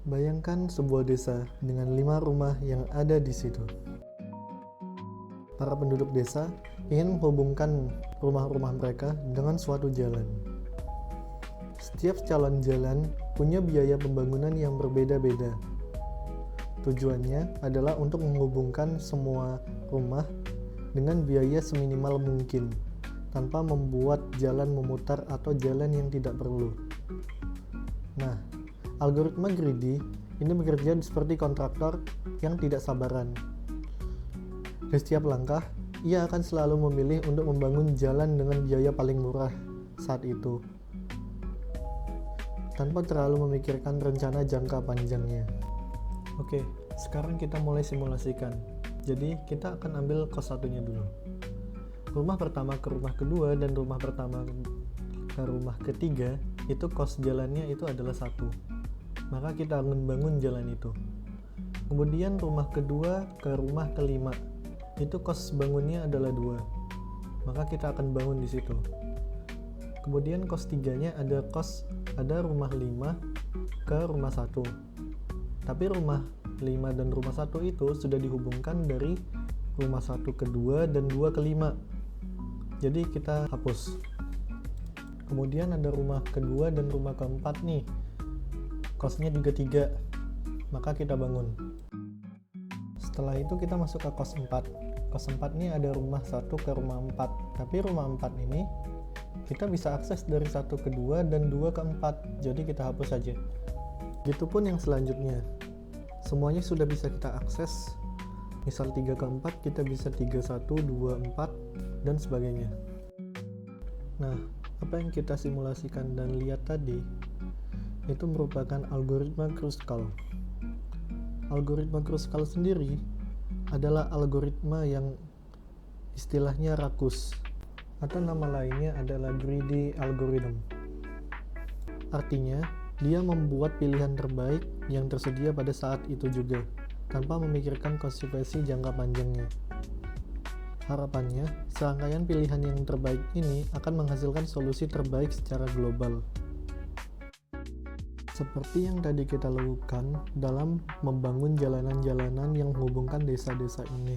Bayangkan sebuah desa dengan 5 rumah yang ada di situ. Para penduduk desa ingin menghubungkan rumah-rumah mereka dengan suatu jalan. Setiap calon jalan punya biaya pembangunan yang berbeda-beda. Tujuannya adalah untuk menghubungkan semua rumah dengan biaya seminimal mungkin, tanpa membuat jalan memutar atau jalan yang tidak perlu. Nah, algoritma greedy ini bekerja seperti kontraktor yang tidak sabaran. Di setiap langkah, ia akan selalu memilih untuk membangun jalan dengan biaya paling murah saat itu, tanpa terlalu memikirkan rencana jangka panjangnya. Oke, sekarang kita mulai simulasikan. Jadi, kita akan ambil kos satunya dulu. Rumah pertama ke rumah kedua dan rumah pertama ke rumah ketiga, itu kos jalannya itu adalah 1. Maka kita akan bangun jalan itu. Kemudian rumah kedua ke rumah kelima, itu kos bangunnya adalah 2. Maka kita akan bangun di situ. Kemudian kos tiganya ada rumah 5 ke rumah 1. Tapi rumah 5 dan rumah 1 itu sudah dihubungkan dari rumah 1 ke 2 dan 2 ke 5. Jadi kita hapus. Kemudian ada rumah kedua dan rumah keempat nih. Kosnya juga 3. Maka kita bangun. Setelah itu kita masuk ke kos 4. Kos 4 ini ada rumah 1 ke rumah 4. Tapi rumah 4 ini kita bisa akses dari 1 ke 2 dan 2 ke 4. Jadi kita hapus saja. Begitupun yang selanjutnya. Semuanya sudah bisa kita akses. Misal 3 ke 4 kita bisa 3, 1, 2, 4 dan sebagainya. Nah, apa yang kita simulasikan dan lihat tadi itu merupakan algoritma Kruskal. Algoritma Kruskal sendiri adalah algoritma yang istilahnya rakus, atau nama lainnya adalah greedy algorithm. Artinya, dia membuat pilihan terbaik yang tersedia pada saat itu juga, tanpa memikirkan konsekuensi jangka panjangnya. Harapannya, serangkaian pilihan yang terbaik ini akan menghasilkan solusi terbaik secara global. Seperti yang tadi kita lakukan dalam membangun jalanan-jalanan yang menghubungkan desa-desa ini.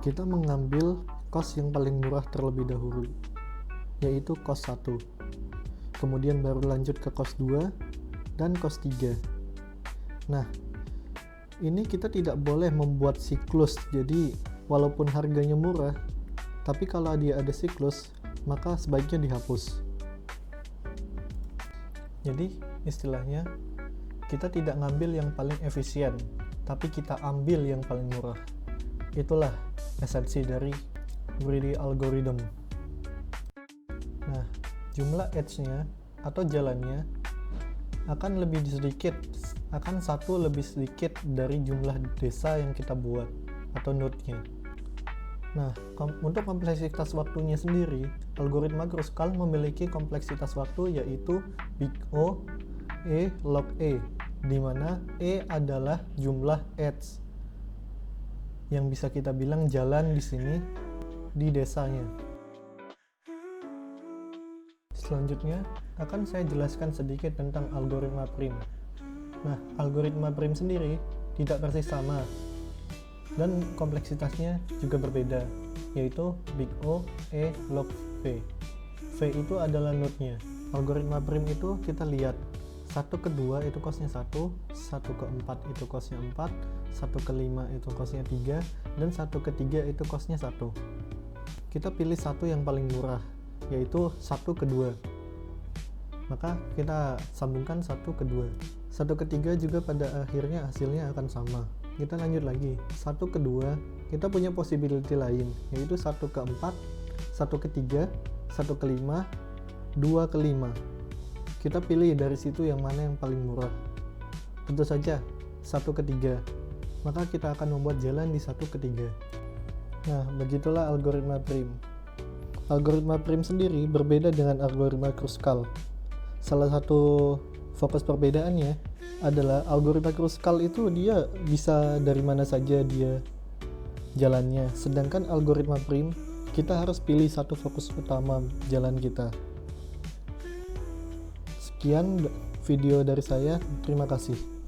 Kita mengambil kos yang paling murah terlebih dahulu, yaitu kos 1. Kemudian baru lanjut ke kos 2 dan kos 3. Nah, ini kita tidak boleh membuat siklus. Jadi, walaupun harganya murah, tapi kalau dia ada siklus, maka sebaiknya dihapus. Jadi, istilahnya, kita tidak ngambil yang paling efisien, tapi kita ambil yang paling murah. Itulah esensi dari greedy algorithm. Nah, jumlah edge-nya atau jalannya akan lebih sedikit, akan 1 lebih sedikit dari jumlah desa yang kita buat atau node-nya. Nah, untuk kompleksitas waktunya sendiri, algoritma Kruskal memiliki kompleksitas waktu yaitu Big O, E, log E, di mana E adalah jumlah edge yang bisa kita bilang jalan di sini di desanya. Selanjutnya akan saya jelaskan sedikit tentang algoritma prim. Nah, algoritma prim sendiri tidak persis sama dan kompleksitasnya juga berbeda, yaitu Big O, E, log V. V itu adalah node-nya. Algoritma prim itu kita lihat 1 ke 2 itu kosnya 1, 1 ke 4 itu kosnya 4, 1 ke 5 itu kosnya 3, dan 1 ke 3 itu kosnya 1. Kita pilih 1 yang paling murah, yaitu 1 ke 2. Maka kita sambungkan 1 ke 2. 1 ke 3 juga pada akhirnya hasilnya akan sama. Kita lanjut lagi. 1 ke 2 kita punya possibility lain, yaitu 1 ke 4, 1 ke 3, 1 ke 5, 2 ke 5. Kita pilih dari situ yang mana yang paling murah. Tentu saja 1 ke 3. Maka kita akan membuat jalan di 1 ke 3. Nah, begitulah algoritma prim. Algoritma prim sendiri berbeda dengan algoritma Kruskal. Salah satu fokus perbedaannya adalah algoritma Kruskal itu dia bisa dari mana saja dia jalannya, sedangkan algoritma prim kita harus pilih satu fokus utama jalan kita. Sekian video dari saya, terima kasih.